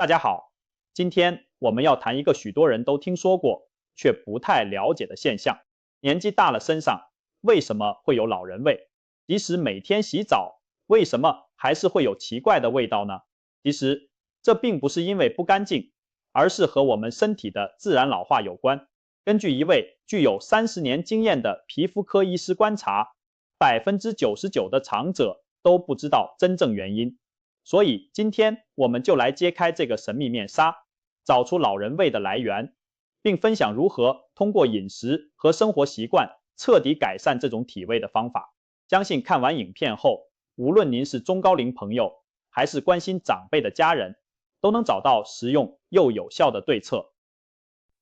大家好，今天我们要谈一个许多人都听说过却不太了解的现象：年纪大了身上为什么会有老人味？即使每天洗澡，为什么还是会有奇怪的味道呢？其实这并不是因为不干净，而是和我们身体的自然老化有关。根据一位具有30年经验的皮肤科医师观察，99%的长者都不知道真正原因。所以今天我们就来揭开这个神秘面纱，找出老人味的来源，并分享如何通过饮食和生活习惯彻底改善这种体味的方法。相信看完影片后，无论您是中高龄朋友，还是关心长辈的家人，都能找到实用又有效的对策。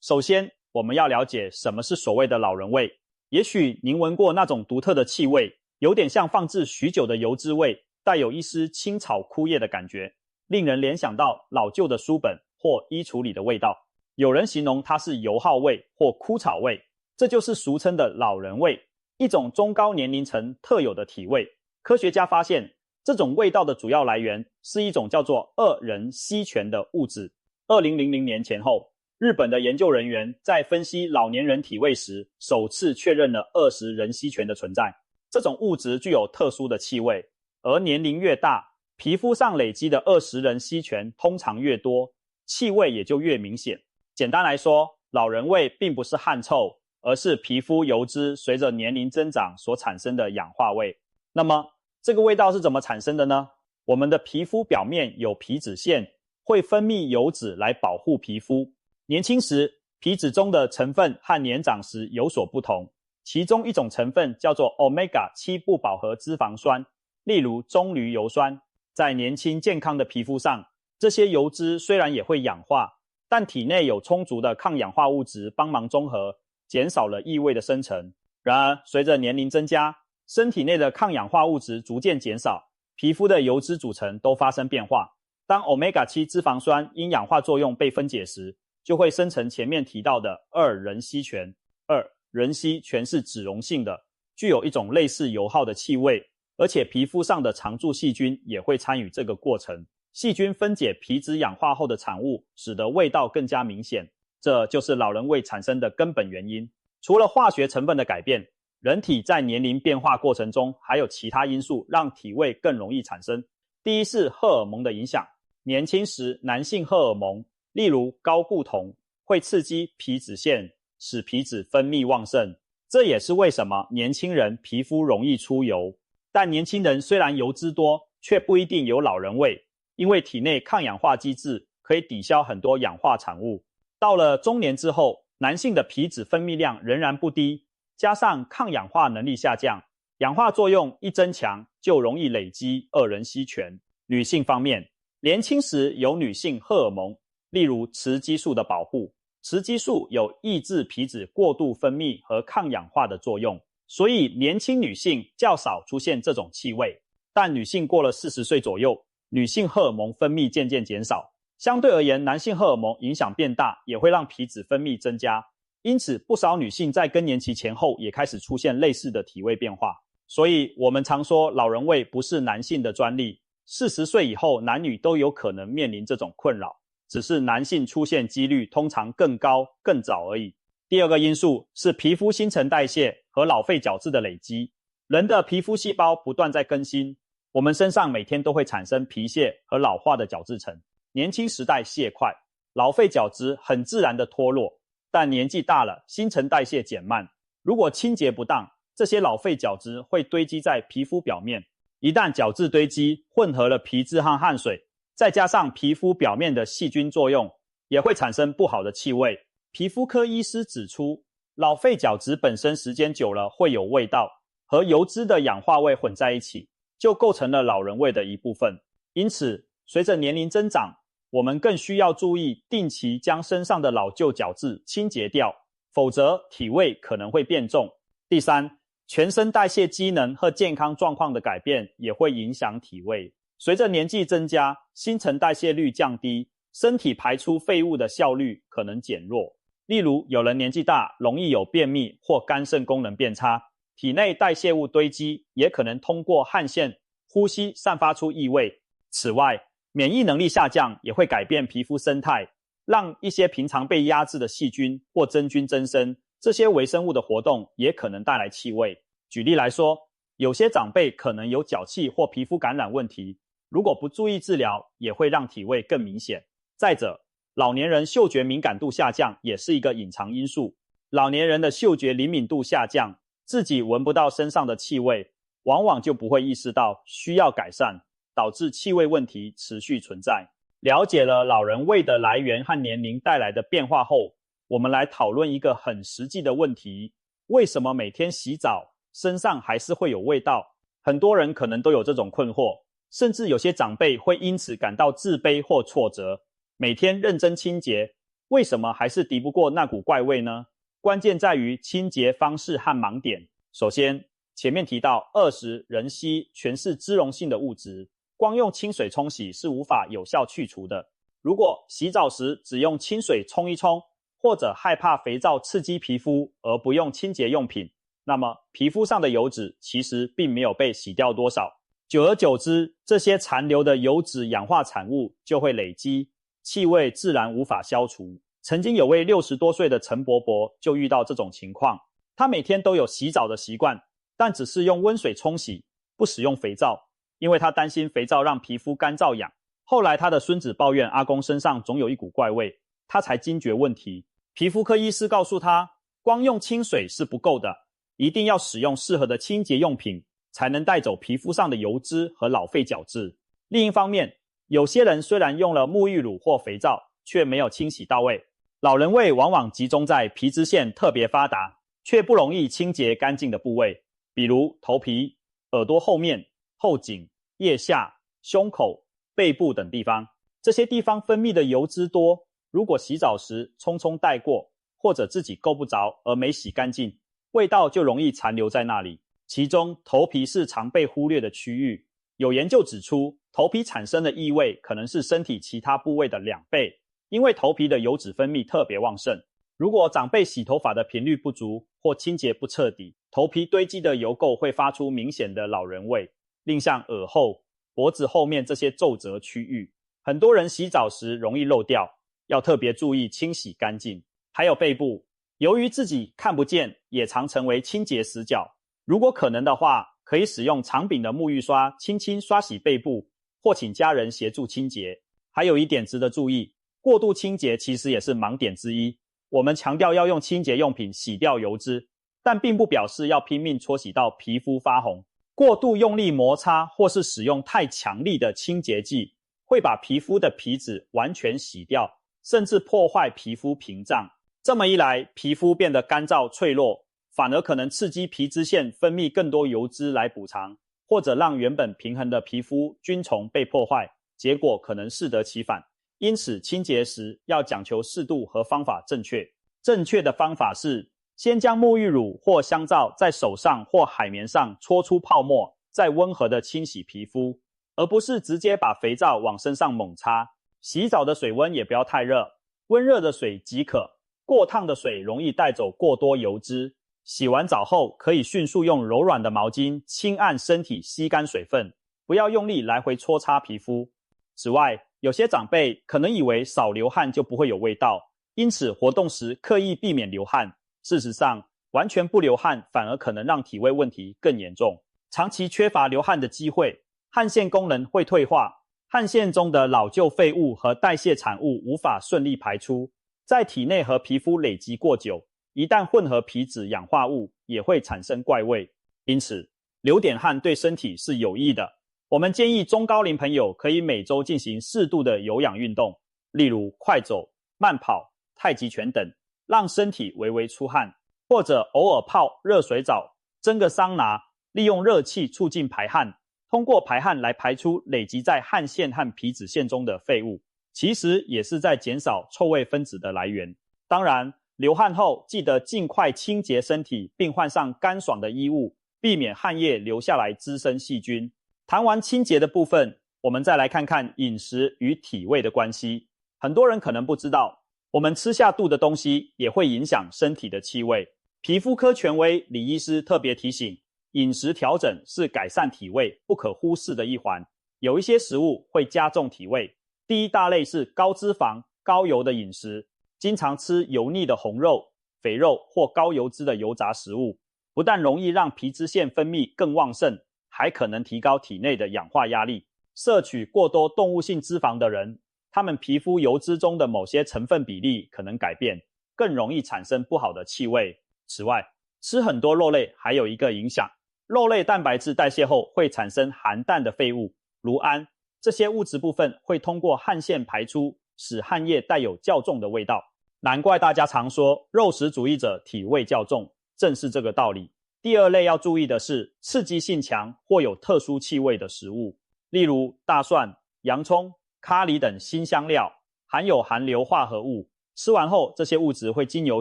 首先，我们要了解什么是所谓的老人味。也许您闻过那种独特的气味，有点像放置许久的油脂味，带有一丝青草枯叶的感觉，令人联想到老旧的书本或衣橱里的味道。有人形容它是油耗味或枯草味，这就是俗称的老人味，一种中高年龄层特有的体味。科学家发现，这种味道的主要来源是一种叫做2壬烯醛的物质。2000年前后，日本的研究人员在分析老年人体味时，首次确认了20壬烯醛的存在。这种物质具有特殊的气味，而年龄越大，皮肤上累积的20壬烯醛通常越多，气味也就越明显。简单来说，老人味并不是汗臭，而是皮肤油脂随着年龄增长所产生的氧化味。那么，这个味道是怎么产生的呢？我们的皮肤表面有皮脂腺，会分泌油脂来保护皮肤。年轻时，皮脂中的成分和年长时有所不同，其中一种成分叫做 Omega-7 不饱和脂肪酸，例如棕榈油酸。在年轻健康的皮肤上，这些油脂虽然也会氧化，但体内有充足的抗氧化物质帮忙中和，减少了异味的生成。然而，随着年龄增加，身体内的抗氧化物质逐渐减少，皮肤的油脂组成都发生变化。当 Omega-7 脂肪酸因氧化作用被分解时，就会生成前面提到的2壬烯醛。2壬烯醛是脂溶性的，具有一种类似油耗的气味，而且皮肤上的常驻细菌也会参与这个过程。细菌分解皮脂氧化后的产物，使得味道更加明显，这就是老人味产生的根本原因。除了化学成分的改变，人体在年龄变化过程中还有其他因素让体味更容易产生。第一是荷尔蒙的影响。年轻时男性荷尔蒙，例如睾固酮，会刺激皮脂腺，使皮脂分泌旺盛，这也是为什么年轻人皮肤容易出油。但年轻人虽然油脂多，却不一定有老人味，因为体内抗氧化机制可以抵消很多氧化产物。到了中年之后，男性的皮脂分泌量仍然不低，加上抗氧化能力下降，氧化作用一增强，就容易累积2壬烯醛。女性方面，年轻时有女性荷尔蒙，例如雌激素的保护，雌激素有抑制皮脂过度分泌和抗氧化的作用，所以年轻女性较少出现这种气味。但女性过了40岁左右，女性荷尔蒙分泌渐渐减少，相对而言，男性荷尔蒙影响变大，也会让皮脂分泌增加。因此，不少女性在更年期前后也开始出现类似的体味变化。所以我们常说老人味不是男性的专利，40岁以后男女都有可能面临这种困扰，只是男性出现几率通常更高更早而已。第二个因素是皮肤新陈代谢和老废角质的累积。人的皮肤细胞不断在更新，我们身上每天都会产生皮屑和老化的角质层。年轻时代屑块，老废角质很自然的脱落，但年纪大了，新陈代谢减慢，如果清洁不当，这些老废角质会堆积在皮肤表面。一旦角质堆积，混合了皮脂和汗水，再加上皮肤表面的细菌作用，也会产生不好的气味。皮肤科医师指出，老废角质本身时间久了会有味道，和油脂的氧化味混在一起，就构成了老人味的一部分。因此，随着年龄增长，我们更需要注意定期将身上的老旧角质清洁掉，否则体味可能会变重。第三，全身代谢机能和健康状况的改变也会影响体味。随着年纪增加，新陈代谢率降低，身体排出废物的效率可能减弱。例如，有人年纪大，容易有便秘或肝肾功能变差，体内代谢物堆积，也可能通过汗腺、呼吸散发出异味。此外，免疫能力下降也会改变皮肤生态，让一些平常被压制的细菌或真菌增生，这些微生物的活动也可能带来气味。举例来说，有些长辈可能有脚气或皮肤感染问题，如果不注意治疗，也会让体味更明显。再者，老年人嗅觉敏感度下降也是一个隐藏因素。老年人的嗅觉灵敏度下降，自己闻不到身上的气味，往往就不会意识到需要改善，导致气味问题持续存在。了解了老人味的来源和年龄带来的变化后，我们来讨论一个很实际的问题：为什么每天洗澡身上还是会有味道？很多人可能都有这种困惑，甚至有些长辈会因此感到自卑或挫折。每天认真清洁，为什么还是敌不过那股怪味呢？关键在于清洁方式和盲点。首先，前面提到二十人硒全是脂溶性的物质，光用清水冲洗是无法有效去除的。如果洗澡时只用清水冲一冲，或者害怕肥皂刺激皮肤而不用清洁用品，那么皮肤上的油脂其实并没有被洗掉多少。久而久之，这些残留的油脂氧化产物就会累积，气味自然无法消除。曾经有位60多岁的陈伯伯就遇到这种情况，他每天都有洗澡的习惯，但只是用温水冲洗，不使用肥皂，因为他担心肥皂让皮肤干燥痒。后来他的孙子抱怨阿公身上总有一股怪味，他才惊觉问题。皮肤科医师告诉他，光用清水是不够的，一定要使用适合的清洁用品，才能带走皮肤上的油脂和老废角质。另一方面，有些人虽然用了沐浴乳或肥皂，却没有清洗到位。老人味往往集中在皮脂腺特别发达，却不容易清洁干净的部位，比如头皮、耳朵后面、后颈、腋下、胸口、背部等地方。这些地方分泌的油脂多，如果洗澡时匆匆带过，或者自己够不着而没洗干净，味道就容易残留在那里。其中头皮是常被忽略的区域，有研究指出，头皮产生的异味可能是身体其他部位的2倍，因为头皮的油脂分泌特别旺盛。如果长辈洗头发的频率不足或清洁不彻底，头皮堆积的油垢会发出明显的老人味。另像耳后、脖子后面这些皱褶区域，很多人洗澡时容易漏掉，要特别注意清洗干净。还有背部，由于自己看不见，也常成为清洁死角。如果可能的话，可以使用长柄的沐浴刷轻轻刷洗背部，或请家人协助清洁。还有一点值得注意，过度清洁其实也是盲点之一。我们强调要用清洁用品洗掉油脂，但并不表示要拼命搓洗到皮肤发红。过度用力摩擦或是使用太强力的清洁剂，会把皮肤的皮脂完全洗掉，甚至破坏皮肤屏障。这么一来，皮肤变得干燥脆弱，反而可能刺激皮脂腺分泌更多油脂来补偿，或者让原本平衡的皮肤菌丛被破坏，结果可能适得其反。因此，清洁时要讲求适度和方法正确。正确的方法是，先将沐浴乳或香皂在手上或海绵上搓出泡沫，再温和的清洗皮肤，而不是直接把肥皂往身上猛擦。洗澡的水温也不要太热，温热的水即可。过烫的水容易带走过多油脂。洗完澡后，可以迅速用柔软的毛巾轻按身体吸干水分，不要用力来回搓擦皮肤。此外，有些长辈可能以为少流汗就不会有味道，因此活动时刻意避免流汗。事实上，完全不流汗反而可能让体味问题更严重。长期缺乏流汗的机会，汗腺功能会退化，汗腺中的老旧废物和代谢产物无法顺利排出，在体内和皮肤累积过久，一旦混合皮脂氧化物，也会产生怪味。因此，流点汗对身体是有益的。我们建议中高龄朋友可以每周进行适度的有氧运动，例如快走、慢跑、太极拳等，让身体微微出汗，或者偶尔泡热水澡、蒸个桑拿，利用热气促进排汗，通过排汗来排出累积在汗腺和皮脂腺中的废物，其实也是在减少臭味分子的来源。当然，流汗后记得尽快清洁身体，并换上干爽的衣物，避免汗液流下来滋生细菌。谈完清洁的部分，我们再来看看饮食与体味的关系。很多人可能不知道，我们吃下肚的东西也会影响身体的气味。皮肤科权威李医师特别提醒，饮食调整是改善体味不可忽视的一环。有一些食物会加重体味。第一大类是高脂肪、高油的饮食，经常吃油腻的红肉、肥肉或高油脂的油炸食物，不但容易让皮脂腺分泌更旺盛，还可能提高体内的氧化压力。摄取过多动物性脂肪的人，他们皮肤油脂中的某些成分比例可能改变，更容易产生不好的气味。此外，吃很多肉类还有一个影响，肉类蛋白质代谢后会产生含氮的废物，如氨，这些物质部分会通过汗腺排出，使汗液带有较重的味道。难怪大家常说肉食主义者体味较重，正是这个道理。第二类要注意的是刺激性强或有特殊气味的食物，例如大蒜、洋葱、咖喱等辛香料，含有含硫化合物。吃完后，这些物质会经由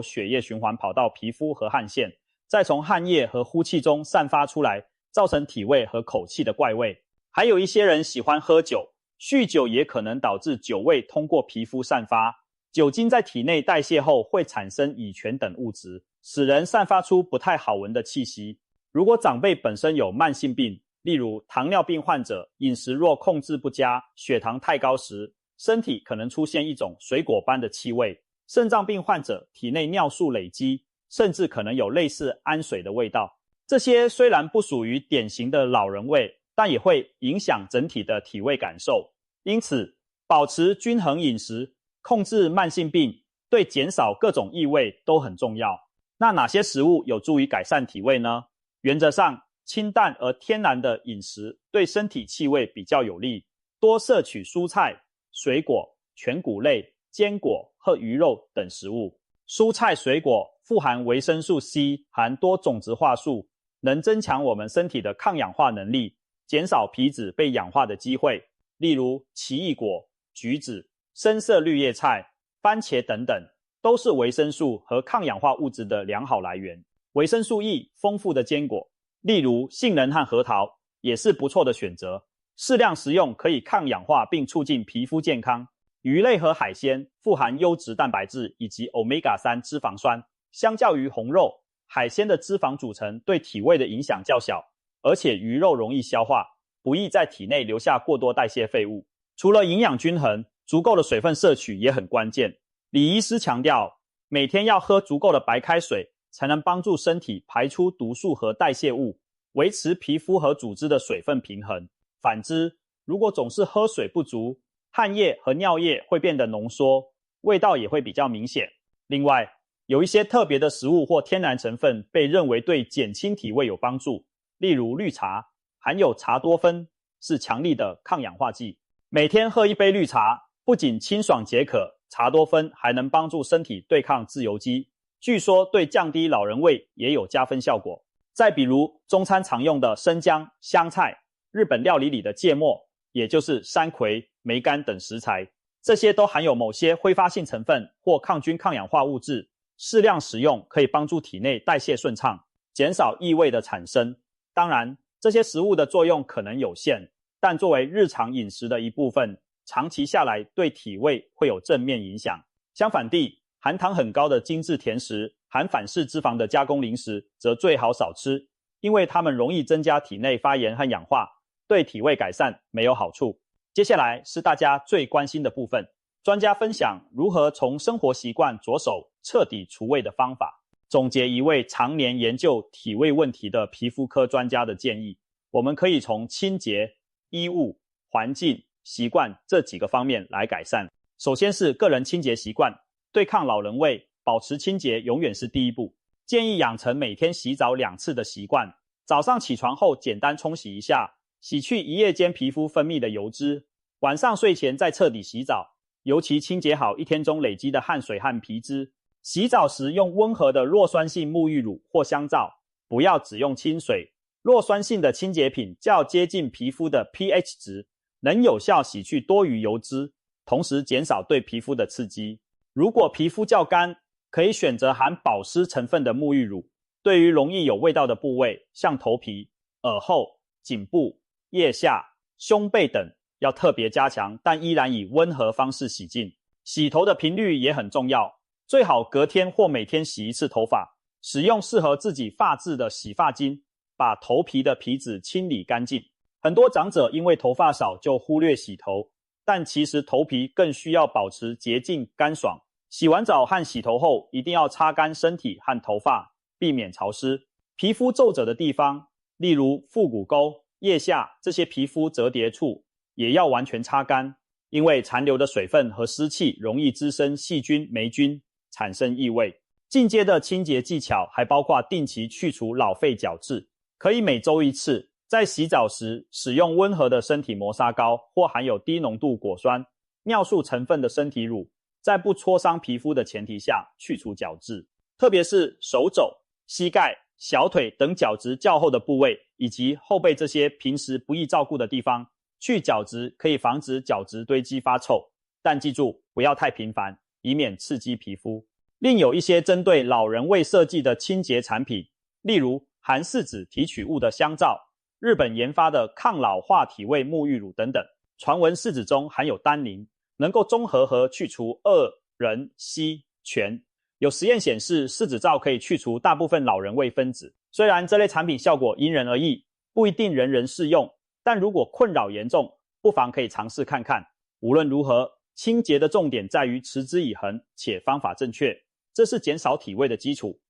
血液循环跑到皮肤和汗腺，再从汗液和呼气中散发出来，造成体味和口气的怪味。还有一些人喜欢喝酒，酗酒也可能导致酒味通过皮肤散发。酒精在体内代谢后会产生乙醛等物质，使人散发出不太好闻的气息。如果长辈本身有慢性病，例如糖尿病患者，饮食若控制不佳，血糖太高时，身体可能出现一种水果般的气味。肾脏病患者体内尿素累积，甚至可能有类似氨水的味道。这些虽然不属于典型的老人味，但也会影响整体的体味感受。因此，保持均衡饮食，控制慢性病，对减少各种异味都很重要。那哪些食物有助于改善体味呢？原则上，清淡而天然的饮食对身体气味比较有利，多摄取蔬菜、水果、全谷类、坚果和鱼肉等食物。蔬菜水果富含维生素 C， 含多种子化素，能增强我们身体的抗氧化能力，减少皮脂被氧化的机会。例如奇异果、橘子、深色绿叶菜、番茄等等，都是维生素和抗氧化物质的良好来源。维生素 E 丰富的坚果，例如杏仁和核桃，也是不错的选择。适量食用可以抗氧化并促进皮肤健康。鱼类和海鲜富含优质蛋白质以及 Omega-3 脂肪酸，相较于红肉，海鲜的脂肪组成对体味的影响较小，而且鱼肉容易消化，不易在体内留下过多代谢废物。除了营养均衡，足够的水分摄取也很关键。李医师强调，每天要喝足够的白开水，才能帮助身体排出毒素和代谢物，维持皮肤和组织的水分平衡。反之，如果总是喝水不足，汗液和尿液会变得浓缩，味道也会比较明显。另外，有一些特别的食物或天然成分被认为对减轻体味有帮助，例如绿茶，含有茶多酚，是强力的抗氧化剂。每天喝一杯绿茶，不仅清爽解渴，茶多酚还能帮助身体对抗自由基，据说对降低老人味也有加分效果。再比如中餐常用的生姜、香菜，日本料理里的芥末，也就是山葵、梅干等食材，这些都含有某些挥发性成分或抗菌抗氧化物质，适量食用可以帮助体内代谢顺畅，减少异味的产生。当然，这些食物的作用可能有限，但作为日常饮食的一部分，长期下来对体味会有正面影响。相反地，含糖很高的精致甜食、含反式脂肪的加工零食则最好少吃，因为它们容易增加体内发炎和氧化，对体味改善没有好处。接下来是大家最关心的部分，专家分享如何从生活习惯着手彻底除味的方法。总结一位常年研究体味问题的皮肤科专家的建议，我们可以从清洁、衣物、环境、习惯这几个方面来改善。首先是个人清洁习惯，对抗老人味，保持清洁永远是第一步。建议养成每天洗澡2次的习惯，早上起床后简单冲洗一下，洗去一夜间皮肤分泌的油脂，晚上睡前再彻底洗澡，尤其清洁好一天中累积的汗水和皮脂。洗澡时用温和的弱酸性沐浴乳或香皂，不要只用清水。弱酸性的清洁品较接近皮肤的 pH 值，能有效洗去多余油脂，同时减少对皮肤的刺激。如果皮肤较干，可以选择含保湿成分的沐浴乳。对于容易有味道的部位，像头皮、耳后、颈部、腋下、胸背等，要特别加强，但依然以温和方式洗净。洗头的频率也很重要，最好隔天或每天洗一次头发，使用适合自己发质的洗发精，把头皮的皮脂清理干净。很多长者因为头发少就忽略洗头，但其实头皮更需要保持洁净干爽。洗完澡和洗头后一定要擦干身体和头发，避免潮湿。皮肤皱褶的地方，例如腹股沟、腋下这些皮肤折叠处，也要完全擦干，因为残留的水分和湿气容易滋生细菌、霉菌，产生异味。进阶的清洁技巧还包括定期去除老废角质，可以每周1次，在洗澡时使用温和的身体磨砂膏或含有低浓度果酸、尿素成分的身体乳，在不戳伤皮肤的前提下去除角质，特别是手肘、膝盖、小腿等角质较厚的部位，以及后背这些平时不易照顾的地方，去角质可以防止角质堆积发臭，但记住不要太频繁，以免刺激皮肤。另有一些针对老人味设计的清洁产品，例如含4酯提取物的香皂、日本研发的抗老化体味沐浴乳等等，传闻4酯中含有单宁，能够中和和去除二、壬、硒、醛。有实验显示4酯皂可以去除大部分老人味分子。虽然这类产品效果因人而异，不一定人人适用，但如果困扰严重，不妨可以尝试看看。无论如何，清洁的重点在于持之以恒，且方法正确，这是减少体味的基础。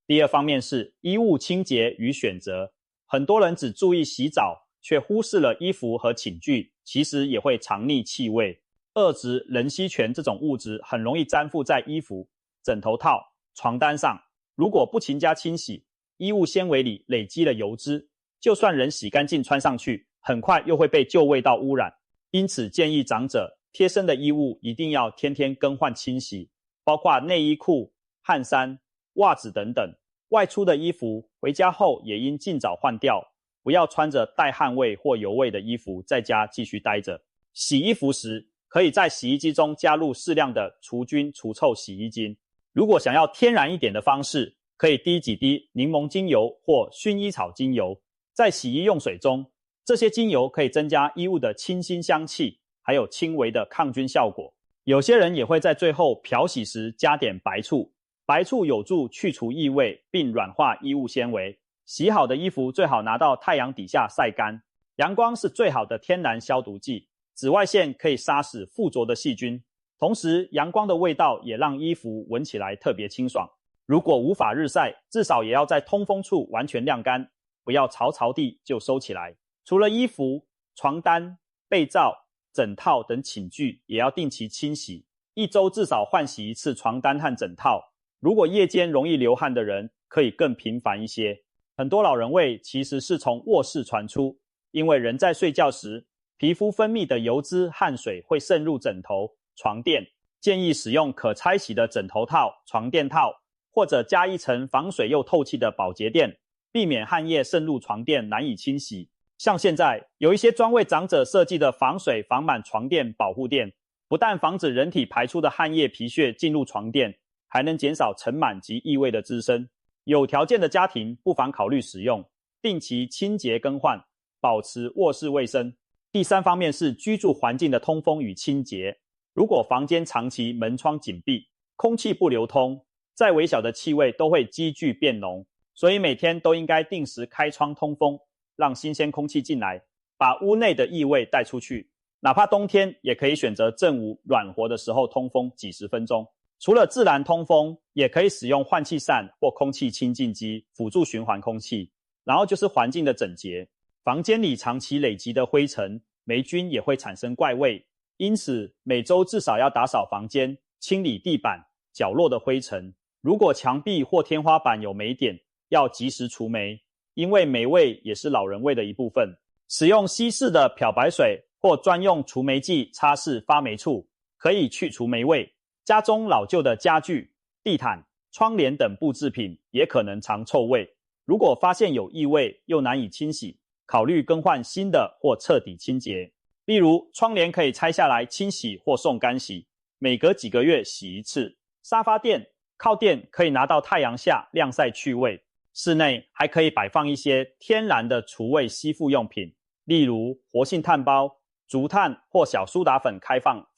第二方面是衣物清洁与选择。很多人只注意洗澡，却忽视了衣服和寝具其实也会藏匿气味。2酯壬烯醛这种物质很容易粘附在衣服、枕头套、床单上，如果不勤加清洗，衣物纤维里累积了油脂，就算人洗干净穿上去，很快又会被旧味道污染。因此建议长者贴身的衣物一定要天天更换清洗，包括内衣裤、汗衫、袜子等等。外出的衣服回家后也应尽早换掉，不要穿着带汗味或油味的衣服在家继续待着。洗衣服时，可以在洗衣机中加入适量的除菌除臭洗衣精。如果想要天然一点的方式，可以滴几滴柠檬精油或薰衣草精油在洗衣用水中，这些精油可以增加衣物的清新香气，还有轻微的抗菌效果。有些人也会在最后漂洗时加点白醋，白醋有助去除异味并软化衣物纤维。洗好的衣服最好拿到太阳底下晒干，阳光是最好的天然消毒剂，紫外线可以杀死附着的细菌，同时阳光的味道也让衣服闻起来特别清爽。如果无法日晒，至少也要在通风处完全晾干，不要潮潮地就收起来。除了衣服、床单、被罩、枕套等寝具也要定期清洗，1周至少换洗1次床单和枕套。如果夜间容易流汗的人，可以更频繁一些。很多老人味其实是从卧室传出，因为人在睡觉时，皮肤分泌的油脂、汗水会渗入枕头、床垫，建议使用可拆洗的枕头套、床垫套，或者加一层防水又透气的保洁垫，避免汗液渗入床垫难以清洗。像现在有一些专为长者设计的防水防螨床垫保护垫，不但防止人体排出的汗液皮屑进入床垫，还能减少尘螨及异味的滋生。有条件的家庭不妨考虑使用，定期清洁更换，保持卧室卫生。第三方面是居住环境的通风与清洁。如果房间长期门窗紧闭，空气不流通，再微小的气味都会积聚变浓，所以每天都应该定时开窗通风，让新鲜空气进来，把屋内的异味带出去。哪怕冬天也可以选择正午暖和的时候通风几十分钟。除了自然通风，也可以使用换气扇或空气清净机辅助循环空气。然后就是环境的整洁，房间里长期累积的灰尘、霉菌也会产生怪味，因此每周至少要打扫房间，清理地板、角落的灰尘。如果墙壁或天花板有霉点，要及时除霉，因为霉味也是老人味的一部分。使用稀释的漂白水或专用除霉剂擦拭发霉处，可以去除霉味。家中老旧的家具、地毯、窗帘等布制品也可能藏臭味，如果发现有异味又难以清洗，考虑更换新的或彻底清洁。例如窗帘可以拆下来清洗或送干洗，每隔几个月洗一次。沙发垫、靠垫可以拿到太阳下晾晒去味。室内还可以摆放一些天然的除味吸附用品，例如活性炭包、竹炭或小苏打粉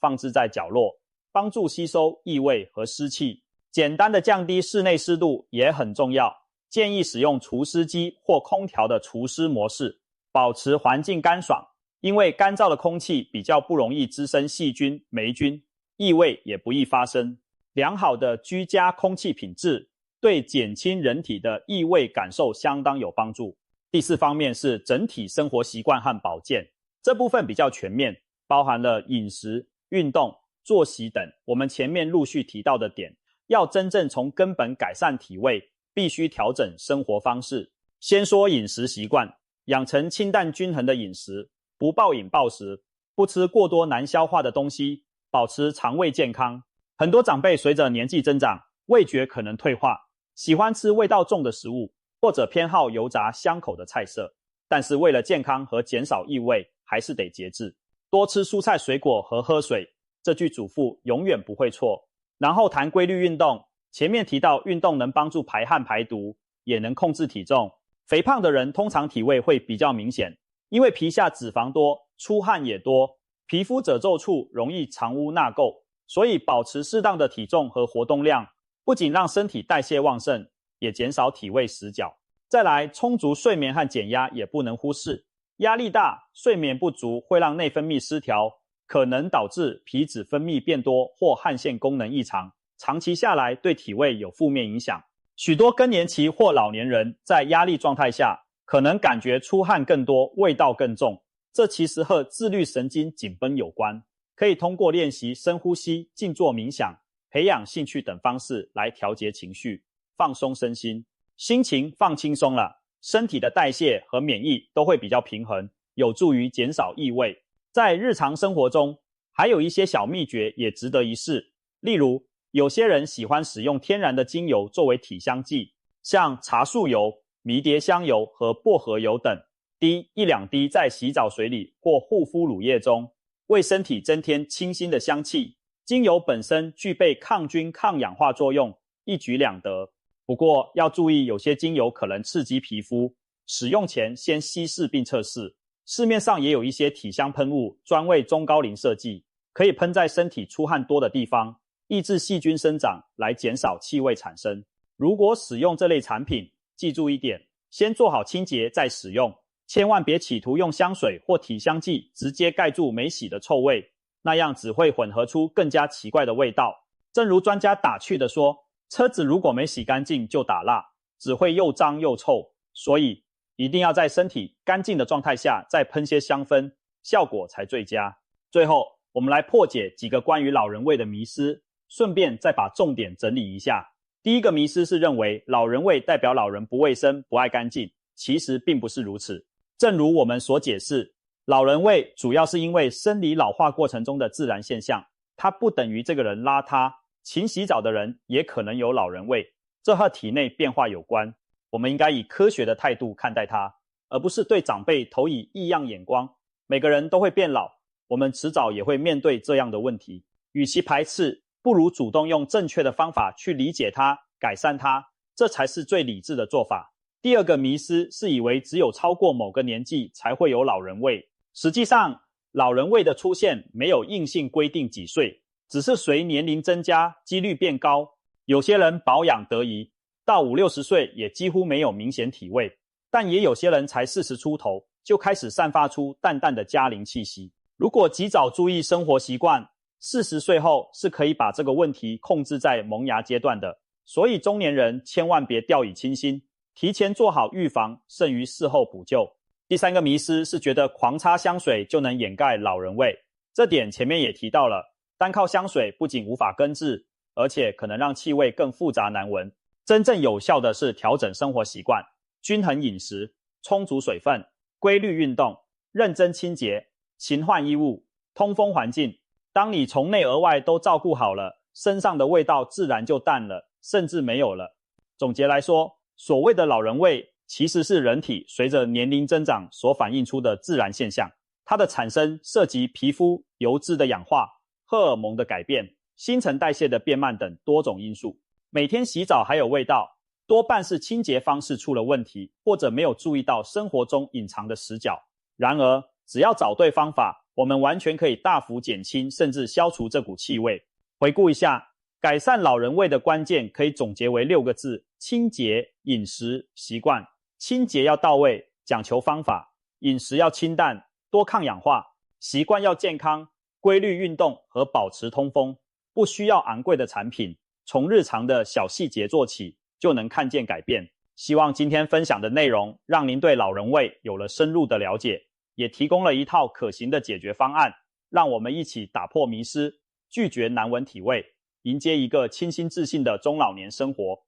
放置在角落，帮助吸收异味和湿气。简单的降低室内湿度也很重要，建议使用除湿机或空调的除湿模式，保持环境干爽，因为干燥的空气比较不容易滋生细菌、霉菌，异味也不易发生。良好的居家空气品质对减轻人体的异味感受相当有帮助。第4方面是整体生活习惯和保健，这部分比较全面，包含了饮食、运动、作息等我们前面陆续提到的点。要真正从根本改善体味，必须调整生活方式。先说饮食习惯，养成清淡均衡的饮食，不暴饮暴食，不吃过多难消化的东西，保持肠胃健康。很多长辈随着年纪增长，味觉可能退化，喜欢吃味道重的食物，或者偏好油炸香口的菜色。但是为了健康和减少异味，还是得节制，多吃蔬菜水果和喝水，这句嘱咐永远不会错。然后谈规律运动，前面提到运动能帮助排汗排毒，也能控制体重。肥胖的人通常体味会比较明显，因为皮下脂肪多，出汗也多，皮肤褶皱处容易藏污纳垢，所以保持适当的体重和活动量，不仅让身体代谢旺盛，也减少体味死角。再来，充足睡眠和减压也不能忽视。压力大，睡眠不足会让内分泌失调，可能导致皮脂分泌变多或汗腺功能异常，长期下来对体味有负面影响。许多更年期或老年人在压力状态下，可能感觉出汗更多，味道更重，这其实和自律神经紧绷有关。可以通过练习深呼吸、静坐冥想、培养兴趣等方式来调节情绪，放松身心。心情放轻松了，身体的代谢和免疫都会比较平衡，有助于减少异味。在日常生活中，还有一些小秘诀也值得一试。例如，有些人喜欢使用天然的精油作为体香剂，像茶树油、迷迭香油和薄荷油等，滴1-2滴在洗澡水里或护肤乳液中，为身体增添清新的香气。精油本身具备抗菌抗氧化作用，一举两得。不过要注意，有些精油可能刺激皮肤，使用前先稀释并测试。市面上也有一些体香喷雾专为中高龄设计，可以喷在身体出汗多的地方，抑制细菌生长，来减少气味产生。如果使用这类产品，记住一点，先做好清洁再使用，千万别企图用香水或体香剂直接盖住没洗的臭味，那样只会混合出更加奇怪的味道。正如专家打趣地说，车子如果没洗干净就打蜡，只会又脏又臭，所以一定要在身体干净的状态下再喷些香氛，效果才最佳。最后，我们来破解几个关于老人味的迷思，顺便再把重点整理一下。第一个迷思是认为老人味代表老人不卫生、不爱干净，其实并不是如此。正如我们所解释，老人味主要是因为生理老化过程中的自然现象，它不等于这个人邋遢，勤洗澡的人也可能有老人味，这和体内变化有关。我们应该以科学的态度看待它，而不是对长辈投以异样眼光。每个人都会变老，我们迟早也会面对这样的问题。与其排斥，不如主动用正确的方法去理解它、改善它，这才是最理智的做法。第二个迷思是以为只有超过某个年纪才会有老人味。实际上，老人味的出现没有硬性规定几岁，只是随年龄增加，几率变高。有些人保养得宜，到50-60岁也几乎没有明显体味，但也有些人才40出头就开始散发出淡淡的嘉龄气息。如果及早注意生活习惯，40岁后是可以把这个问题控制在萌芽阶段的。所以中年人千万别掉以轻心，提前做好预防，胜于事后补救。第三个迷思是觉得狂擦香水就能掩盖老人味，这点前面也提到了，单靠香水不仅无法根治，而且可能让气味更复杂难闻。真正有效的是调整生活习惯，均衡饮食，充足水分，规律运动，认真清洁，勤换衣物，通风环境。当你从内而外都照顾好了，身上的味道自然就淡了，甚至没有了。总结来说，所谓的老人味其实是人体随着年龄增长所反映出的自然现象，它的产生涉及皮肤、油脂的氧化、荷尔蒙的改变、新陈代谢的变慢等多种因素。每天洗澡还有味道，多半是清洁方式出了问题，或者没有注意到生活中隐藏的死角。然而，只要找对方法，我们完全可以大幅减轻甚至消除这股气味。回顾一下，改善老人味的关键可以总结为6个字：清洁、饮食、习惯。清洁要到位，讲求方法；饮食要清淡，多抗氧化，习惯要健康，规律运动和保持通风，不需要昂贵的产品，从日常的小细节做起，就能看见改变。希望今天分享的内容让您对老人味有了深入的了解，也提供了一套可行的解决方案，让我们一起打破迷思，拒绝难闻体味，迎接一个清新自信的中老年生活。